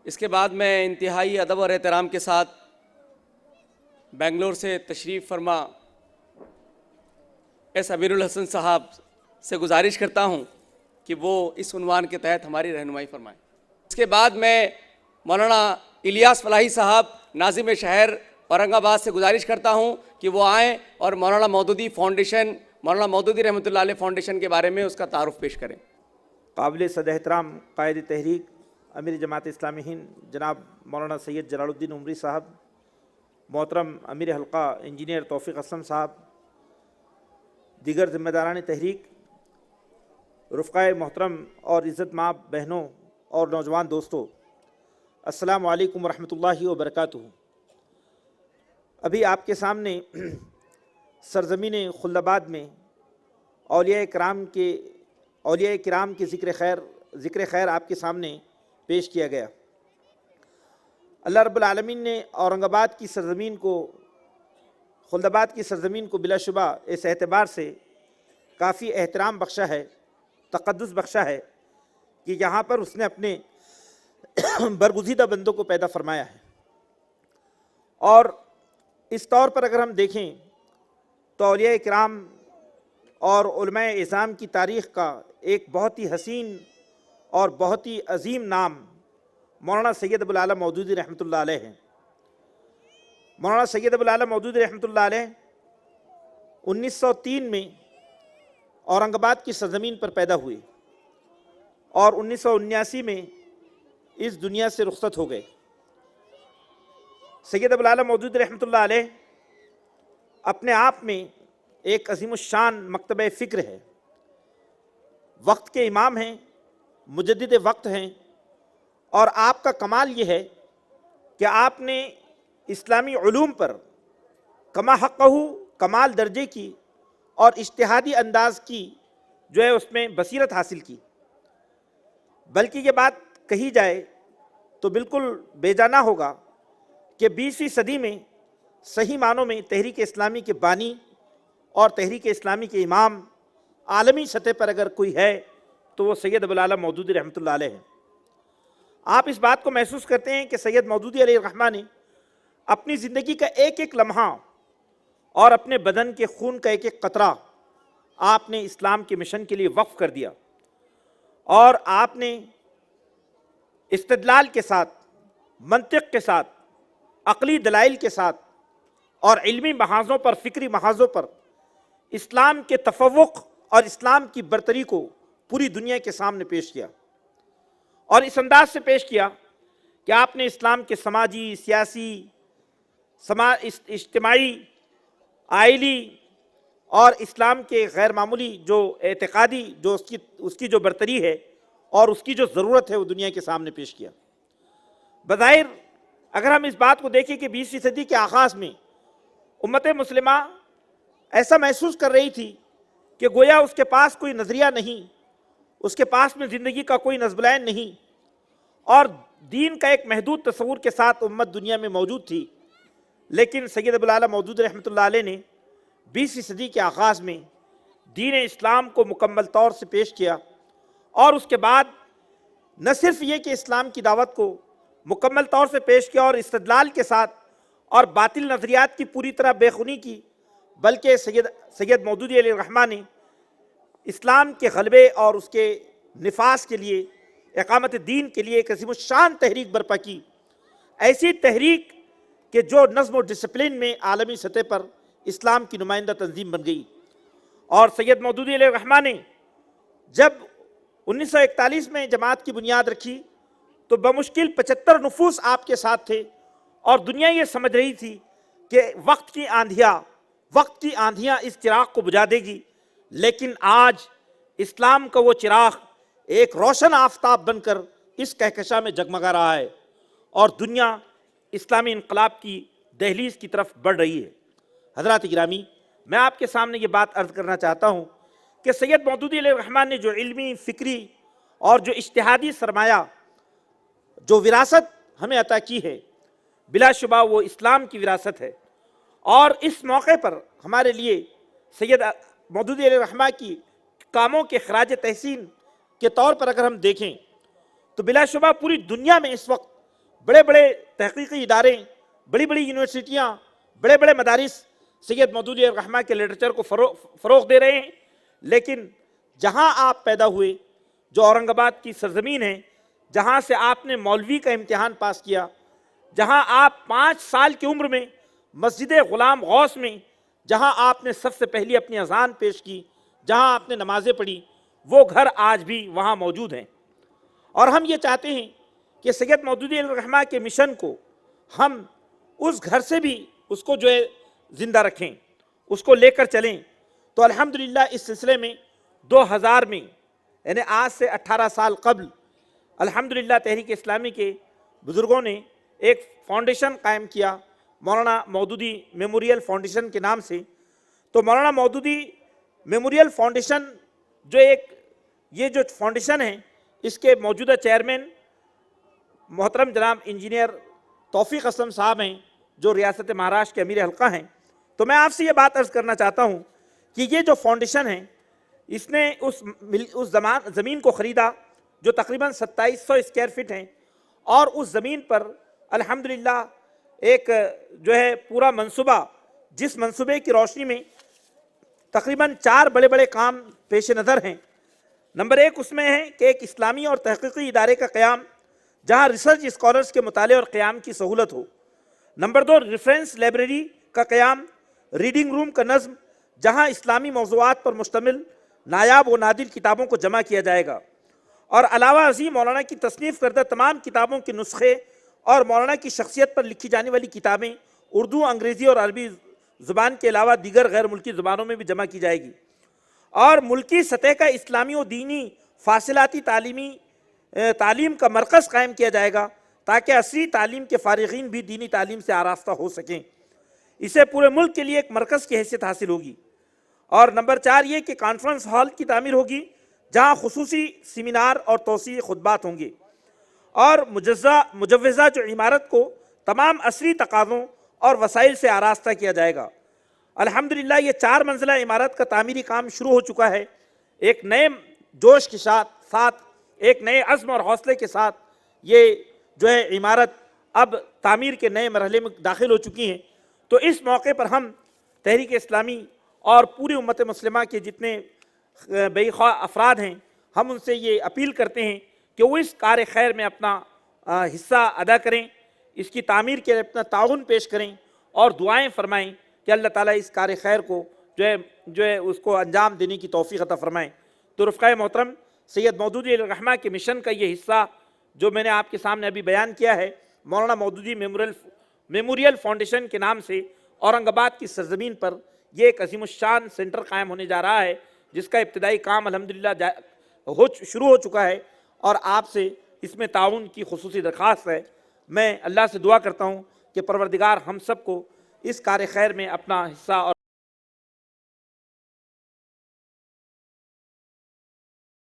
اس کے بعد میں انتہائی ادب اور احترام کے ساتھ بنگلور سے تشریف فرما ایس امیر الحسن صاحب سے گزارش کرتا ہوں کہ وہ اس عنوان کے تحت ہماری رہنمائی فرمائیں۔ اس کے بعد میں مولانا الیاس فلاحی صاحب ناظم شہر اورنگ آباد سے گزارش کرتا ہوں کہ وہ آئیں اور مولانا مودودی فاؤنڈیشن، مولانا مودودی رحمۃ اللہ علیہ فاؤنڈیشن کے بارے میں اس کا تعارف پیش کریں۔ قابل صد احترام قائد تحریک امیر جماعت اسلامی ہند جناب مولانا سید جلال الدین عمری صاحب، محترم امیر حلقہ انجینئر توفیق اسلم صاحب، دیگر ذمہ داران تحریک، رفقائے محترم اور عزت مآب بہنوں اور نوجوان دوستوں، السلام علیکم ورحمۃ اللہ وبرکاتہ۔ ابھی آپ کے سامنے سرزمین خلد آباد میں اولیاء کرام کے ذکر خیر آپ کے سامنے پیش کیا گیا۔ اللہ رب العالمین نے اورنگ آباد کی سرزمین کو، خلد آباد کی سرزمین کو بلا شبہ اس اعتبار سے کافی احترام بخشا ہے، تقدس بخشا ہے کہ یہاں پر اس نے اپنے برگزیدہ بندوں کو پیدا فرمایا ہے۔ اور اس طور پر اگر ہم دیکھیں تو اولیاء کرام اور علماء اعظام کی تاریخ کا ایک بہت ہی حسین اور بہت ہی عظیم نام مولانا سید ابو الاعلیٰ مودودی رحمۃ اللہ علیہ ہے۔ مولانا سید ابو الاعلیٰ مودودی رحمۃ اللہ علیہ 1903 میں اورنگ آباد کی سرزمین پر پیدا ہوئے اور 1979 میں اس دنیا سے رخصت ہو گئے۔ سید ابو الاعلیٰ مودودی رحمۃ اللہ علیہ اپنے آپ میں ایک عظیم الشان مکتبہ فکر ہے، وقت کے امام ہیں، مجدد وقت ہیں، اور آپ کا کمال یہ ہے کہ آپ نے اسلامی علوم پر کما حقہ کمال درجے کی اور اجتہادی انداز کی جو ہے اس میں بصیرت حاصل کی۔ بلکہ یہ بات کہی جائے تو بالکل بے جا نہ ہوگا کہ 20ویں صدی میں صحیح معنوں میں تحریک اسلامی کے بانی اور تحریک اسلامی کے امام عالمی سطح پر اگر کوئی ہے تو وہ سید ابو الاعلیٰ مودودی رحمۃ اللہ علیہ ہے۔ آپ اس بات کو محسوس کرتے ہیں کہ سید مودودی علیہ الرحمہ نے اپنی زندگی کا ایک ایک لمحہ اور اپنے بدن کے خون کا ایک ایک قطرہ آپ نے اسلام کے مشن کے لیے وقف کر دیا، اور آپ نے استدلال کے ساتھ، منطق کے ساتھ، عقلی دلائل کے ساتھ اور علمی محاذوں پر، فکری محاذوں پر اسلام کے تفوق اور اسلام کی برتری کو پوری دنیا کے سامنے پیش کیا، اور اس انداز سے پیش کیا کہ آپ نے اسلام کے سماجی، سیاسی، اجتماعی، آئلی اور اسلام کے غیر معمولی جو اعتقادی جو اس کی جو برتری ہے اور اس کی جو ضرورت ہے وہ دنیا کے سامنے پیش کیا۔ بظاہر اگر ہم اس بات کو دیکھیں کہ 20ویں صدی کے آغاز میں امت مسلمہ ایسا محسوس کر رہی تھی کہ گویا اس کے پاس کوئی نظریہ نہیں، اس کے پاس میں زندگی کا کوئی نظم العین نہیں، اور دین کا ایک محدود تصور کے ساتھ امت دنیا میں موجود تھی، لیکن سید ابو الاعلیٰ مودودی رحمۃ اللہ علیہ نے 20ویں صدی کے آغاز میں دین اسلام کو مکمل طور سے پیش کیا، اور اس کے بعد نہ صرف یہ کہ اسلام کی دعوت کو مکمل طور سے پیش کیا اور استدلال کے ساتھ اور باطل نظریات کی پوری طرح بے خونی کی، بلکہ سید مودودی علیہ الرحمہ نے اسلام کے غلبے اور اس کے نفاذ کے لیے، اقامت دین کے لیے ایک عظیم الشان تحریک برپا کی، ایسی تحریک کہ جو نظم و ڈسپلن میں عالمی سطح پر اسلام کی نمائندہ تنظیم بن گئی۔ اور سید مودودی علیہ الرحمہ نے جب 1941 میں جماعت کی بنیاد رکھی تو بمشکل 75 نفوس آپ کے ساتھ تھے، اور دنیا یہ سمجھ رہی تھی کہ وقت کی آندھیاں اس چراغ کو بجھا دے گی، لیکن آج اسلام کا وہ چراغ ایک روشن آفتاب بن کر اس کہکشاں میں جگمگا رہا ہے، اور دنیا اسلامی انقلاب کی دہلیز کی طرف بڑھ رہی ہے۔ حضرات گرامی، میں آپ کے سامنے یہ بات عرض کرنا چاہتا ہوں کہ سید مودودی علیہ الرحمن نے جو علمی، فکری اور جو اجتہادی سرمایہ، جو وراثت ہمیں عطا کی ہے، بلا شبہ وہ اسلام کی وراثت ہے، اور اس موقع پر ہمارے لیے سید مودودی علیہ الرحمہ کی کاموں کے خراج تحسین کے طور پر اگر ہم دیکھیں تو بلا شبہ پوری دنیا میں اس وقت بڑے بڑے تحقیقی ادارے، بڑی بڑی یونیورسٹیاں، بڑے بڑے مدارس سید مودودی علیہ الرحمہ کے لٹریچر کو فروغ دے رہے ہیں، لیکن جہاں آپ پیدا ہوئے، جو اورنگ آباد کی سرزمین ہے، جہاں سے آپ نے مولوی کا امتحان پاس کیا، جہاں آپ 5 سال کی عمر میں مسجد غلام غوث میں، جہاں آپ نے سب سے پہلی اپنی اذان پیش کی، جہاں آپ نے نمازیں پڑھی، وہ گھر آج بھی وہاں موجود ہیں۔ اور ہم یہ چاہتے ہیں کہ سید مودودی علیہ الرحمہ کے مشن کو ہم اس گھر سے بھی اس کو جو ہے زندہ رکھیں، اس کو لے کر چلیں۔ تو الحمدللہ اس سلسلے میں 2000 میں، یعنی آج سے 18 سال قبل، الحمدللہ تحریک اسلامی کے بزرگوں نے ایک فاؤنڈیشن قائم کیا، مولانا مودودی میموریل فاؤنڈیشن کے نام سے۔ تو مولانا مودودی میموریل فاؤنڈیشن یہ جو فاؤنڈیشن ہے، اس کے موجودہ چیئرمین محترم جناب انجینئر توفیق اسلم صاحب ہیں، جو ریاست مہاراشٹر کے امیر حلقہ ہیں۔ تو میں آپ سے یہ بات عرض کرنا چاہتا ہوں کہ یہ جو فاؤنڈیشن ہے، اس نے اس زمین کو خریدا جو تقریباً 2700 اسکوائر فٹ ہیں، اور اس زمین پر الحمدللہ ایک جو ہے پورا منصوبہ، جس منصوبے کی روشنی میں تقریباً 4 بڑے بڑے کام پیش نظر ہیں۔ نمبر 1 اس میں ہے کہ ایک اسلامی اور تحقیقی ادارے کا قیام، جہاں ریسرچ اسکالرز کے مطالعے اور قیام کی سہولت ہو۔ نمبر 2 ریفرنس لائبریری کا قیام، ریڈنگ روم کا نظم، جہاں اسلامی موضوعات پر مشتمل نایاب و نادر کتابوں کو جمع کیا جائے گا، اور علاوہ ازیں مولانا کی تصنیف کردہ تمام کتابوں کے نسخے اور مولانا کی شخصیت پر لکھی جانے والی کتابیں اردو، انگریزی اور عربی زبان کے علاوہ دیگر غیر ملکی زبانوں میں بھی جمع کی جائے گی، اور ملکی سطح کا اسلامی و دینی فاصلاتی تعلیم کا مرکز قائم کیا جائے گا، تاکہ عصری تعلیم کے فارغین بھی دینی تعلیم سے آراستہ ہو سکیں۔ اسے پورے ملک کے لیے ایک مرکز کی حیثیت حاصل ہوگی۔ اور نمبر 4 یہ کہ کانفرنس ہال کی تعمیر ہوگی، جہاں خصوصی سیمینار اور توسیعی خطبات ہوں گے، اور مجوزہ جو عمارت کو تمام عصری تقاضوں اور وسائل سے آراستہ کیا جائے گا۔ الحمدللہ یہ 4 منزلہ عمارت کا تعمیری کام شروع ہو چکا ہے۔ ایک نئے جوش کے ساتھ، ایک نئے عزم اور حوصلے کے ساتھ یہ جو ہے عمارت اب تعمیر کے نئے مرحلے میں داخل ہو چکی ہیں۔ تو اس موقع پر ہم تحریک اسلامی اور پوری امت مسلمہ کے جتنے بے خواہ افراد ہیں، ہم ان سے یہ اپیل کرتے ہیں کہ وہ اس کار خیر میں اپنا حصہ ادا کریں، اس کی تعمیر کے لیے اپنا تعاون پیش کریں، اور دعائیں فرمائیں کہ اللہ تعالیٰ اس کار خیر کو جو ہے اس کو انجام دینے کی توفیق عطا فرمائیں۔ تو رفقائے محترم، سید مودودی علیہ الرحمہ کے مشن کا یہ حصہ جو میں نے آپ کے سامنے ابھی بیان کیا ہے، مولانا مودودی میموریل فاؤنڈیشن کے نام سے اورنگ آباد کی سرزمین پر یہ ایک عظیم الشان سینٹر قائم ہونے جا رہا ہے، جس کا ابتدائی کام الحمدللہ شروع ہو چکا ہے، اور آپ سے اس میں تعاون کی خصوصی درخواست ہے۔ میں اللہ سے دعا کرتا ہوں کہ پروردگار ہم سب کو اس کار خیر میں اپنا حصہ اور